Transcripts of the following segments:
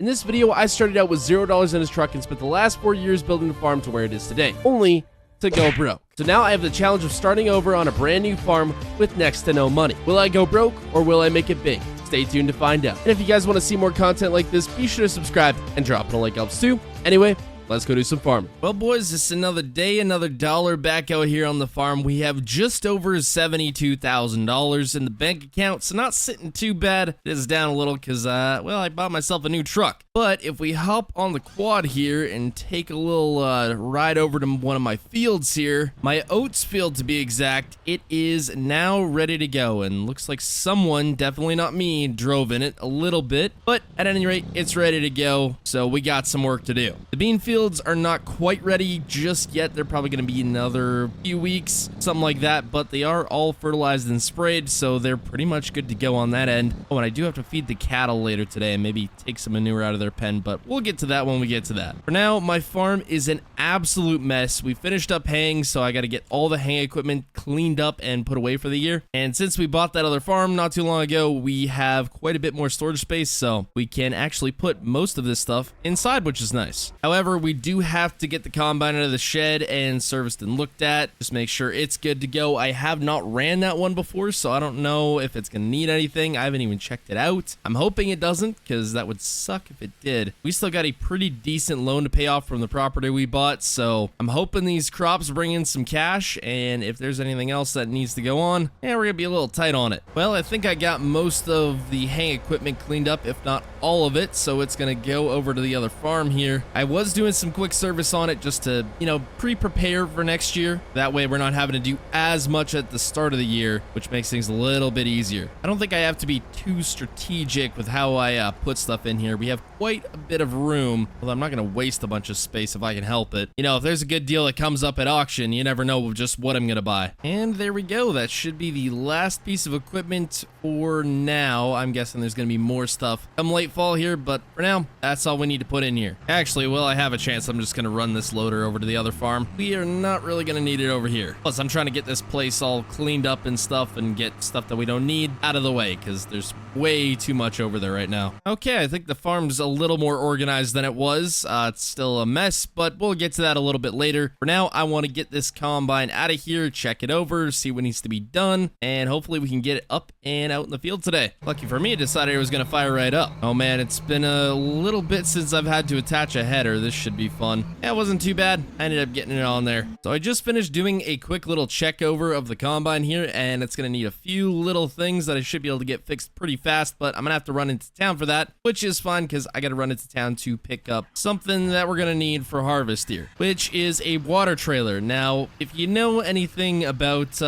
In this video, I started out with $0 in his truck and spent the last 4 years building the farm to where it is today, only to go broke. So now I have the challenge of starting over on a brand new farm with next to no money. Will I go broke or will I make it big? Stay tuned to find out. And if you guys want to see more content like this, be sure to subscribe and drop in a like helps too. Anyway, let's go do some farming. Well, boys, it's another day, another dollar back out here on the farm. We have just over $72,000 in the bank account, so not sitting too bad. It is down a little because, well, I bought myself a new truck. But if we hop on the quad here and take a little ride over to one of my fields here, my oats field to be exact, it is now ready to go. And looks like someone, definitely not me, drove in it a little bit. But at any rate, it's ready to go, so we got some work to do. The bean fields are not quite ready just yet. They're probably going to be another few weeks, something like that. But they are all fertilized and sprayed, so they're pretty much good to go on that end. Oh, and I do have to feed the cattle later today and maybe take some manure out of their pen, but we'll get to that when we get to that. For now, my farm is an absolute mess. We finished up haying, so I got to get all the haying equipment cleaned up and put away for the year. And since we bought that other farm not too long ago, we have quite a bit more storage space, so we can actually put most of this stuff inside, which is nice. However, we do have to get the combine out of the shed and serviced and looked at. Just make sure it's good to go. I have not ran that one before, so I don't know if it's going to need anything. I haven't even checked it out. I'm hoping it doesn't, because that would suck if it did. We still got a pretty decent loan to pay off from the property we bought, so I'm hoping these crops bring in some cash, and if there's anything else that needs to go on, yeah, we're gonna be a little tight on it. Well, I think I got most of the hay equipment cleaned up, if not all of it, so it's gonna go over to the other farm here. I was doing some quick service on it just to, you know, pre-prepare for next year. That way we're not having to do as much at the start of the year, which makes things a little bit easier. I don't think I have to be too strategic with how I put stuff in here. We have quite a bit of room, although I'm not going to waste a bunch of space if I can help it. You know, if there's a good deal that comes up at auction, you never know just what I'm going to buy. And there we go. That should be the last piece of equipment for now. I'm guessing there's going to be more stuff come late fall here, but for now, that's all we need to put in here. Actually, well, I have a chance. I'm just going to run this loader over to the other farm. We are not really going to need it over here. Plus, I'm trying to get this place all cleaned up and stuff and get stuff that we don't need out of the way because there's way too much over there right now. Okay, I think the farm's a little more organized than it was. It's still a mess, but we'll get to that a little bit later. For now, I want to get this combine out of here, check it over, see what needs to be done, and hopefully we can get it up and out in the field today. Lucky for me, it decided it was going to fire right up. Oh man, it's been a little bit since I've had to attach a header. This should be fun. Yeah, it wasn't too bad. I ended up getting it on there. So I just finished doing a quick little check over of the combine here, and it's going to need a few little things that I should be able to get fixed pretty fast, but I'm going to have to run into town for that, which is fine because I got to run into town to pick up something that we're going to need for harvest here, which is a water trailer. Now, if you know anything about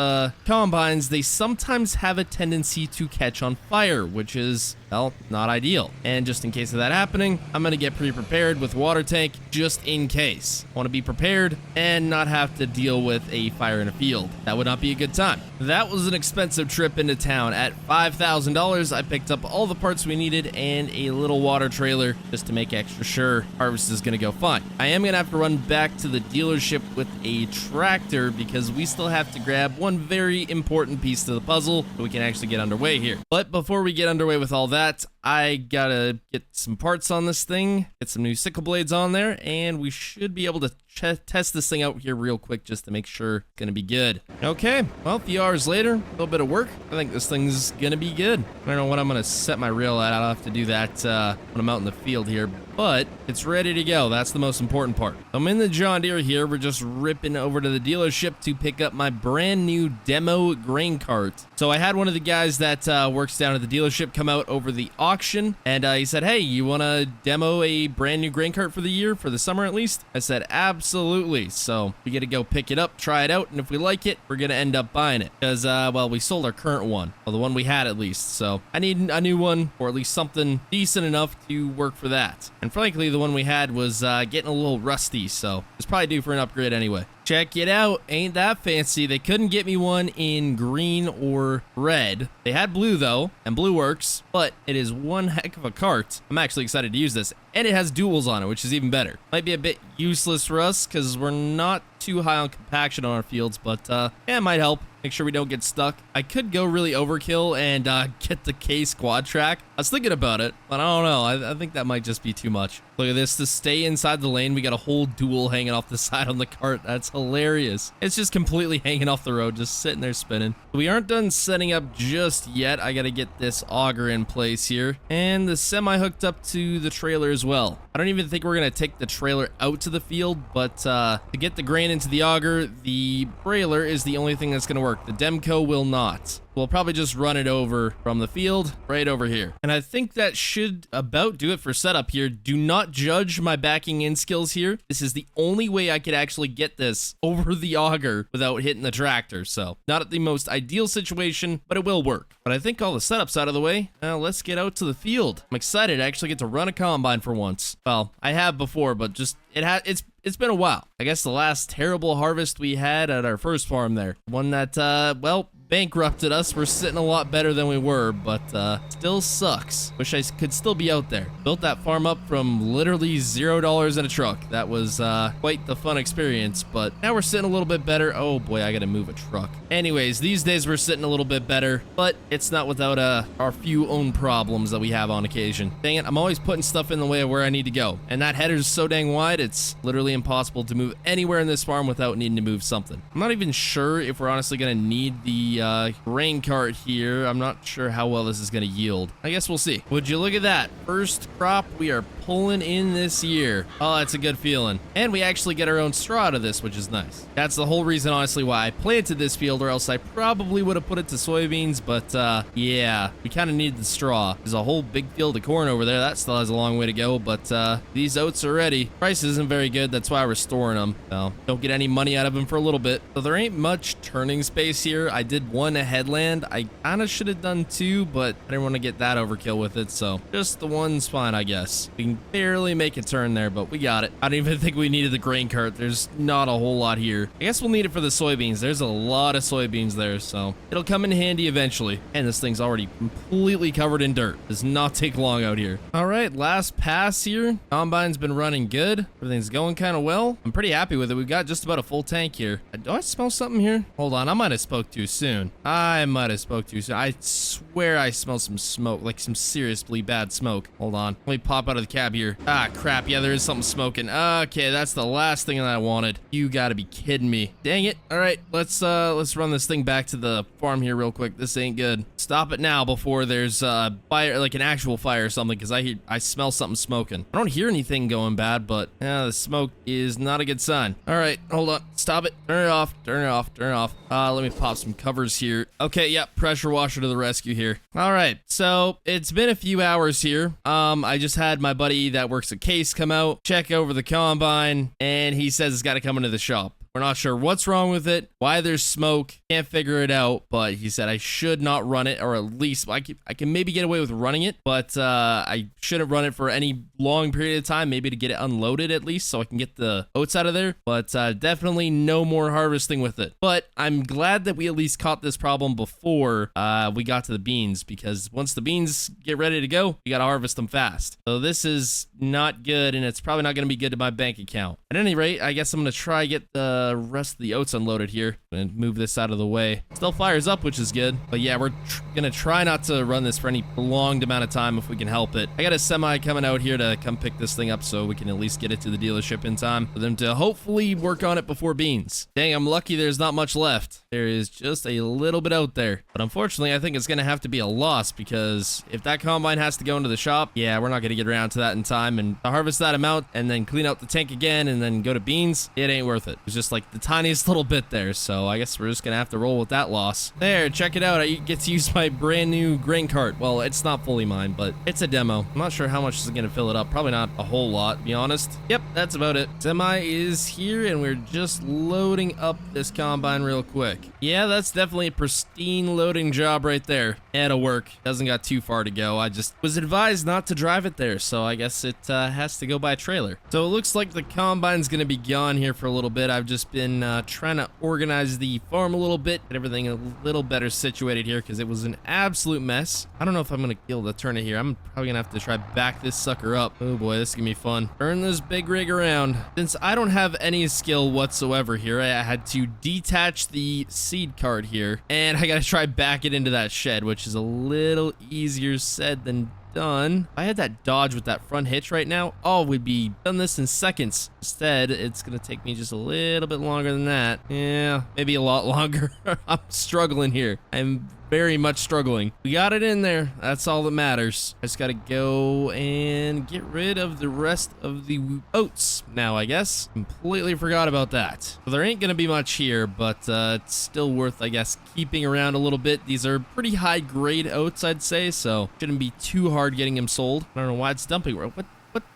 combines, they sometimes have a tendency to catch on fire, which is, well, not ideal. And just in case of that happening, I'm going to get pre-prepared with water tank just in case. I want to be prepared and not have to deal with a fire in a field. That would not be a good time. That was an expensive trip into town. At $5,000, I picked up all the parts we needed and a little water trailer just to make extra sure harvest is going to go fine. I am going to have to run back to the dealership with a tractor because we still have to grab one very important piece to the puzzle so we can actually get underway here. But before we get underway with all that, I gotta get some parts on this thing, get some new sickle blades on there, and we should be able to test this thing out here real quick just to make sure it's gonna be good. Okay, well, a few hours later, a little bit of work. I think this thing's gonna be good. I don't know what I'm gonna set my reel at. I'll have to do that when I'm out in the field here, but it's ready to go. That's the most important part. I'm in the John Deere here. We're just ripping over to the dealership to pick up my brand new demo grain cart. So I had one of the guys that works down at the dealership come out over the auction, and he said, hey, you want to demo a brand new grain cart for the year, for the summer at least? I said, absolutely. So we get to go pick it up, try it out, and if we like it, we're going to end up buying it. Because, well, we sold our current one, well, the one we had at least. So I need a new one, or at least something decent enough to work for that. And frankly, the one we had was getting a little rusty, so it's probably due for an upgrade anyway. Check it out. Ain't that fancy. They couldn't get me one in green or red. They had blue though, and blue works, but it is one heck of a cart. I'm actually excited to use this, and it has duals on it, which is even better. Might be a bit useless for us because we're not too high on compaction on our fields, but yeah, it might help. make sure we don't get stuck. I could go really overkill and get the K squad track. I was thinking about it, but I don't know. I think that might just be too much. Look at this. To stay inside the lane, we got a whole duel hanging off the side on the cart. That's hilarious. It's just completely hanging off the road, just sitting there spinning. We aren't done setting up just yet. I got to get this auger in place here, and the semi hooked up to the trailer as well. I don't even think we're going to take the trailer out to the field, but to get the grain into the auger, the trailer is the only thing that's going to work. The Demco will not. We'll probably just run it over from the field right over here. And I think that should about do it for setup here. Do not judge my backing in skills here. This is the only way I could actually get this over the auger without hitting the tractor. So not the most ideal situation, but it will work. But I think all the setups out of the way. Now let's get out to the field. I'm excited to actually get to run a combine for once. Well, I have before, but just it's been a while. I guess the last terrible harvest we had at our first farm there, one that well, bankrupted us. We're sitting a lot better than we were, but still sucks. Wish I could still be out there. Built that farm up from literally $0 in a truck. That was quite the fun experience, but now we're sitting a little bit better. Oh boy, I gotta move a truck. Anyways, these days we're sitting a little bit better, but it's not without our few own problems that we have on occasion. Dang it, I'm always putting stuff in the way of where I need to go, and that header's so dang wide, it's literally impossible to move anywhere in this farm without needing to move something. I'm not even sure if we're honestly gonna need the grain cart here. I'm not sure how well this is going to yield. I guess we'll see. Would you look at that? First crop we are pulling in this year. Oh, that's a good feeling. And we actually get our own straw out of this, which is nice. That's the whole reason, honestly, why I planted this field, or else I probably would have put it to soybeans, but yeah, we kind of need the straw. There's a whole big field of corn over there. That still has a long way to go, but these oats are ready. Price isn't very good. That's why we're storing them. So don't get any money out of them for a little bit. So there ain't much turning space here. I did one headland. I kind of should have done two, but I didn't want to get that overkill with it, so just the one's fine, I guess. We can barely make a turn there, but we got it. I don't even think we needed the grain cart. There's not a whole lot here. I guess we'll need it for the soybeans. There's a lot of soybeans there, so it'll come in handy eventually. And this thing's already completely covered in dirt. Does not take long out here. All right, last pass here. Combine's been running good. Everything's going kind of well. I'm pretty happy with it. We've got just about a full tank here. Do I smell something here? Hold on, I might have spoke too soon. I might have spoke too soon. I swear I smell some smoke, like some seriously bad smoke. Hold on. Let me pop out of the cab here. Ah, crap. Yeah, there is something smoking. Okay, that's the last thing that I wanted. You gotta be kidding me. Dang it. All right, let's run this thing back to the farm here real quick. This ain't good. Stop it now before there's fire, like an actual fire or something, because I smell something smoking. I don't hear anything going bad, but yeah, the smoke is not a good sign. All right, hold on. Stop it. Turn it off. Turn it off. Turn it off. Let me pop some covers here. Okay, yep, pressure washer to the rescue here. All right, so it's been a few hours here. I just had my buddy that works at Case come out, check over the combine, and he says it's got to come into the shop. We're not sure what's wrong with it, why there's smoke, can't figure it out, but he said I should not run it, or at least I can maybe get away with running it, but I shouldn't run it for any long period of time, maybe to get it unloaded at least, so I can get the oats out of there, but definitely no more harvesting with it. But I'm glad that we at least caught this problem before we got to the beans, because once the beans get ready to go, you gotta harvest them fast. So this is not good, and it's probably not gonna be good to my bank account. At any rate, I guess I'm gonna try get the rest of the oats unloaded here and move this out of the way. Still fires up, which is good, but yeah, we're gonna try not to run this for any prolonged amount of time if we can help it. I got a semi coming out here to come pick this thing up so we can at least get it to the dealership in time for them to hopefully work on it before beans. Dang, I'm lucky there's not much left. There is just a little bit out there, but unfortunately I think it's gonna have to be a loss, because if that combine has to go into the shop, yeah, we're not gonna get around to that in time, and to harvest that amount and then clean out the tank again and then go to beans, it ain't worth it. It's just like the tiniest little bit there, so I guess we're just gonna have to roll with that loss. There, check it out. I get to use my brand new grain cart. Well, it's not fully mine, but it's a demo. I'm not sure how much is gonna fill it up. Probably not a whole lot, to be honest. Yep, that's about it. Semi is here, and we're just loading up this combine real quick. Yeah, that's definitely a pristine loading job right there. It'll work. Doesn't got too far to go. I just was advised not to drive it there, so I guess it has to go by trailer. So it looks like the combine's gonna be gone here for a little bit. I've just just been trying to organize the farm a little bit, get everything a little better situated here because it was an absolute mess. I don't know if I'm going to be able to turn it here. I'm probably going to have to try back this sucker up. Oh boy, this is going to be fun. Turn this big rig around. Since I don't have any skill whatsoever here, I had to detach the seed cart here, and I got to try back it into that shed, which is a little easier said than done. If I had that dodge with that front hitch right now, oh, we'd be done this in seconds. Instead, it's gonna take me just a little bit longer than that. Yeah, maybe a lot longer. I'm struggling here. I'm very much struggling. We got it in there. That's all that matters. I just gotta go and get rid of the rest of the oats now, I guess. Completely forgot about that. So there ain't gonna be much here, but it's still worth, I guess, keeping around a little bit. These are pretty high grade oats, I'd say, so shouldn't be too hard getting them sold. I don't know why it's dumping. What?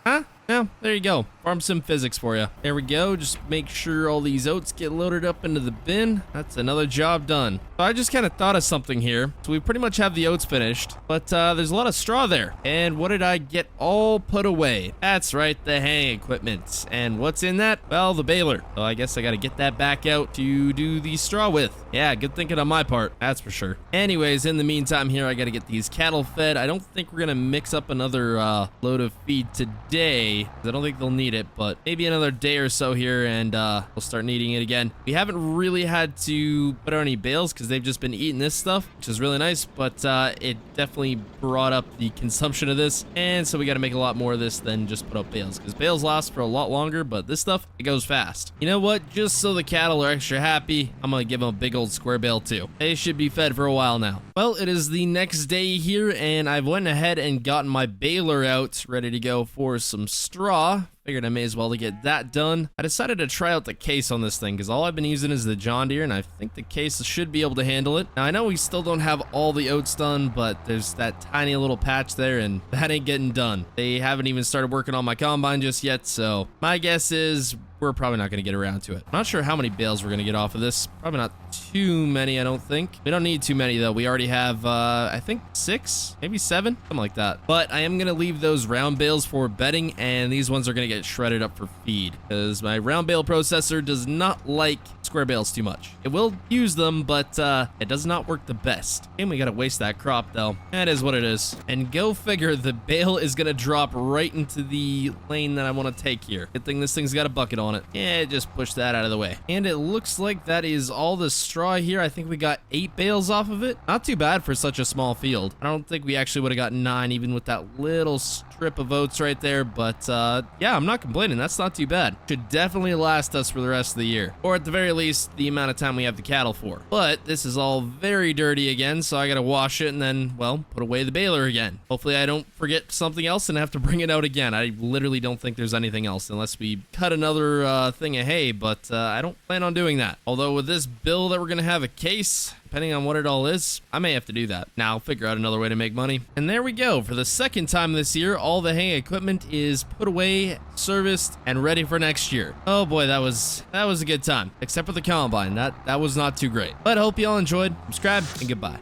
Huh? Yeah, there you go. Farm sim physics for you. There we go. Just make sure all these oats get loaded up into the bin. That's another job done. So I just kind of thought of something here. So we pretty much have the oats finished, but there's a lot of straw there. And what did I get all put away? That's right, the haying equipment. And what's in that? Well, the baler. So I guess I got to get that back out to do the straw with. Yeah, good thinking on my part. That's for sure. Anyways, in the meantime here, I got to get these cattle fed. I don't think we're going to mix up another load of feed today. I don't think they'll need it, but maybe another day or so here and we'll start needing it again. We haven't really had to put out any bales because they've just been eating this stuff, which is really nice, but it definitely brought up the consumption of this, and so we got to make a lot more of this than just put out bales, because bales last for a lot longer, but this stuff, it goes fast. You know what? Just so the cattle are extra happy, I'm gonna give them a big old square bale too. They should be fed for a while now. Well, it is the next day here, and I've went ahead and gotten my baler out, ready to go for some straw. Figured I may as well to get that done. I decided to try out the case on this thing because all I've been using is the John Deere, and I think the case should be able to handle it. Now, I know we still don't have all the oats done, but there's that tiny little patch there, and that ain't getting done. They haven't even started working on my combine just yet, so my guess is we're probably not going to get around to it. I'm not sure how many bales we're going to get off of this. Probably not too many, I don't think. We don't need too many, though. We already have, I think 6, maybe 7, something like that. But I am going to leave those round bales for bedding, and these ones are going to get shredded up for feed, because my round bale processor does not like square bales too much. It will use them, but it does not work the best. And we got to waste that crop, though. That is what it is. And go figure, the bale is going to drop right into the lane that I want to take here. Good thing this thing's got a bucket on it. Yeah, just push that out of the way. And it looks like that is all the straw here. I think we got 8 bales off of it. Not too bad for such a small field. I don't think we actually would have got 9 even with that little strip of oats right there, but yeah, I'm not complaining. That's not too bad. Should definitely last us for the rest of the year, or at the very least the amount of time we have the cattle for. But this is all very dirty again, so I gotta wash it and then, well, put away the baler again. Hopefully I don't forget something else and have to bring it out again. I literally don't think there's anything else unless we cut another thing of hay, but I don't plan on doing that. Although with this bill that we're gonna have a case, depending on what it all is, I may have to do that. Now I'll figure out another way to make money. And there we go. For the second time this year, all the hay equipment is put away, serviced, and ready for next year. Oh boy, that was a good time. Except for the combine. That was not too great. But I hope you all enjoyed. Subscribe, and goodbye.